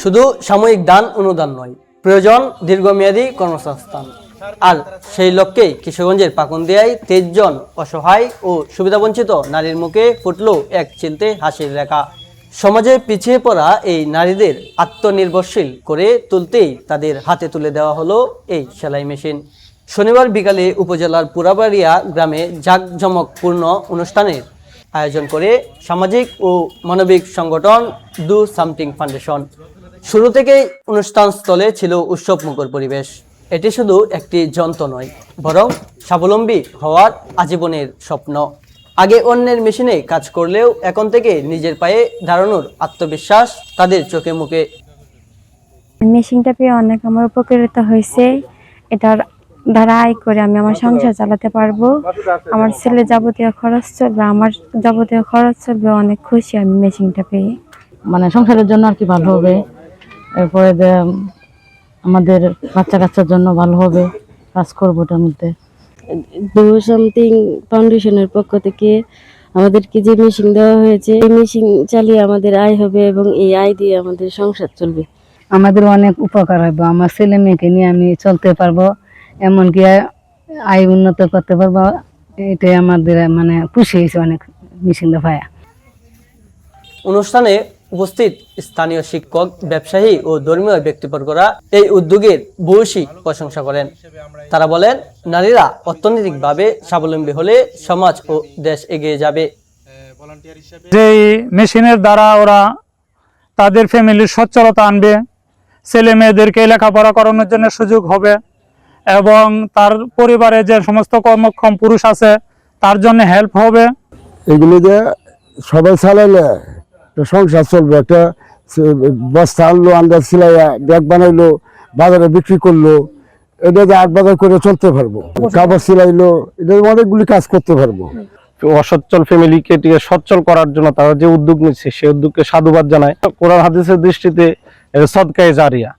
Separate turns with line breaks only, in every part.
শুধু সাময়িক দান অনুদান নয়, প্রয়োজন দীর্ঘমেয়াদী কর্মসংস্থান। আর সেই লক্ষ্যে কিশোরগঞ্জের পাকুন্দিয়ায় 23 জন অসহায় ও সুবিধাবঞ্চিত নারীর মুখে ফুটল এক চিলতে হাসির রেখা। সমাজে পিছিয়ে পড়া এই নারীদের আত্মনির্ভরশীল করে তুলতেই তাদের হাতে তুলে দেওয়া হলো এই সেলাই মেশিন। শনিবার বিকালে উপজেলার পুরাবাড়িয়া গ্রামে জাঁকজমকপূর্ণ অনুষ্ঠানের আয়োজন করে সামাজিক ও মানবিক সংগঠন ডু সামথিং ফাউন্ডেশন। শুরু থেকেই অনুষ্ঠানস্থলে ছিল উৎসবমুখর পরিবেশ। এটি শুধু একটি যন্ত্র নয়, বরং স্বাবলম্বী হওয়ার আজীবনের স্বপ্ন। আগে অন্যের মেশিনে কাজ করলেও এখন থেকে নিজের পায়ে দাঁড়ানোর আত্মবিশ্বাস তাদের চোখে মুখে।
মেশিনটা পেয়ে অনেক আমার উপকৃত হয়েছে। এটার দ্বারা আয় করে আমি আমার সংসার চালাতে পারবো, আমার ছেলে যাবতীয় খরচ চলবে, আমার যাবতীয় খরচ চলবে। অনেক খুশি আমি মেশিনটা পেয়ে।
মানে সংসারের জন্য আর কি ভালো হবে, এরপরে আমাদের বাচ্চা কাচ্চার জন্য ভালো হবে, কাজ করবো ওটার মধ্যে।
ডু সামথিং ফাউন্ডেশনের পক্ষ থেকে আমাদেরকে যে মেশিন দেওয়া হয়েছে, এই মেশিন চালিয়ে আমাদের আয় হবে এবং এই আয় দিয়ে আমাদের সংসার চলবে।
আমাদের অনেক উপকার হবে, আমার ছেলে মেয়েকে নিয়ে আমি চলতে পারবো, এমনকি আয় উন্নত করতে পারবো। এটাই আমাদের মানে খুশি হয়েছে অনেক মেশিনটা পায়া।
অনুষ্ঠানে উপস্থিত স্থানীয় শিক্ষক, ব্যবসায়ী ও ধর্মীয় ব্যক্তিবর্গরা এই উদ্যোগের ভূয়সী প্রশংসা করেন। তারা বলেন, নারীরা অর্থনৈতিকভাবে স্বাবলম্বী হলে সমাজ ও দেশ এগিয়ে যাবে।
যেই মেশিনের দ্বারা ওরা তাদের ফ্যামিলির সচ্ছলতা আনবে, ছেলে মেয়েদেরকে লেখাপড়া করানোর জন্য সুযোগ হবে এবং তার পরিবারে যে সমস্ত কর্মক্ষম পুরুষ আছে তার জন্য হেল্প হবে।
এগুলি দিয়ে সবাই চালাইলে সংসার চলবে। একটা বস্তা আনলো, আন্দাজ সিলাইয়া ব্যাগ বানাইলো, বাজারে বিক্রি করলো, এটা দিয়ে 8 বাজার করে চলতে পারবো। কাপড় সিলাইলো, এটা অনেকগুলি কাজ করতে পারবো।
অসচ্ছল ফ্যামিলিকে সচ্ছল করার জন্য তারা যে উদ্যোগ নিচ্ছে সেই উদ্যোগকে সাধুবাদ জানায়। কোরআন হাদিসের দৃষ্টিতে সদকায়ে জারিয়া,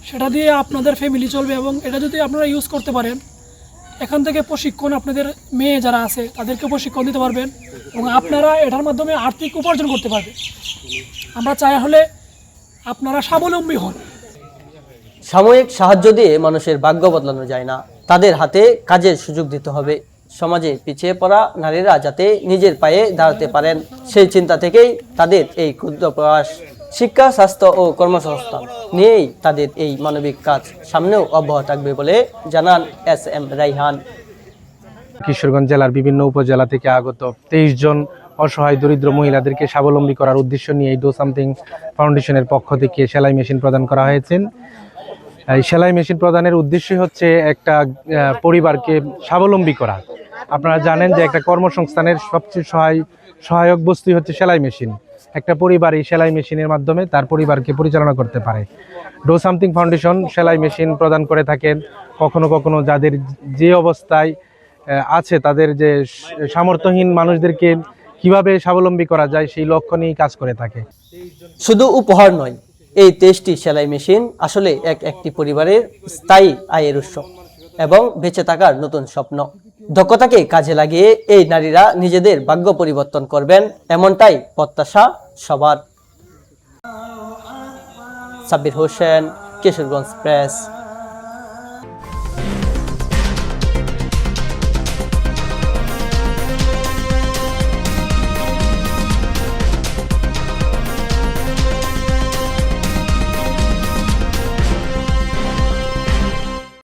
সেটা দিয়ে আপনাদের ফ্যামিলি চলবে এবং এটা যদি আপনারা ইউজ করতে পারেন, এখান থেকে প্রশিক্ষণ আপনাদের মেয়ে যারা আছে তাদেরকে প্রশিক্ষণ দিতে পারবেন এবং আপনারা এটার মাধ্যমে আর্থিক উপার্জন করতে পারবেন। আমরা চাই হলে আপনারা স্বাবলম্বী হন।
সাময়িক সাহায্য দিয়ে মানুষের ভাগ্য বদলানো যায় না, তাদের হাতে কাজের সুযোগ দিতে হবে। সমাজে পিছিয়ে পড়া নারীরা যাতে নিজের পায়ে দাঁড়াতে পারেন, সেই চিন্তা থেকেই তাদের এই ক্ষুদ্র প্রয়াস। শিক্ষা, স্বাস্থ্য ও কর্মসংস্থান নিয়েই তাদের এই মানবিক কাজ সামনেও অব্যাহত থাকবে বলে জানান SM রাইহান।
কিশোরগঞ্জ জেলার বিভিন্ন উপজেলা থেকে আগত 23 জন অসহায় দরিদ্র মহিলাদেরকে স্বাবলম্বী করার উদ্দেশ্য নিয়ে এই ডু সামথিং ফাউন্ডেশনের পক্ষ থেকে সেলাই মেশিন প্রদান করা হয়েছে। এই সেলাই মেশিন প্রদানের উদ্দেশ্য হচ্ছে একটা পরিবারকে স্বাবলম্বী করা। আপনারা জানেন যে একটা কর্মসংস্থানের সবচেয়ে সহায়ক বস্তুই হচ্ছে সেলাই মেশিন। একটা পরিবার এই সেলাই মেশিনের মাধ্যমে তার পরিবারকে পরিচালনা করতে পারে। ডু সামথিং ফাউন্ডেশন সেলাই মেশিন প্রদান করে থাকেন। কখনো কখনো যাদের যে অবস্থায় আছে, তাদের যে সামর্থ্যহীন মানুষদেরকে কিভাবে স্বাবলম্বী করা যায় সেই লক্ষ্য নিয়ে কাজ করে থাকে।
শুধু উপহার নয়, এই 23টি সেলাই মেশিন আসলে একটি পরিবারের স্থায়ী আয়ের উৎস এবং বেঁচে থাকার নতুন স্বপ্ন। দক্ষতাকে কাজে লাগিয়ে এই নারীরা নিজেদের ভাগ্য পরিবর্তন করবেন, এমনটাই প্রত্যাশা সবার। সাব্বির হোসেন, কিশোরগঞ্জ প্রেস।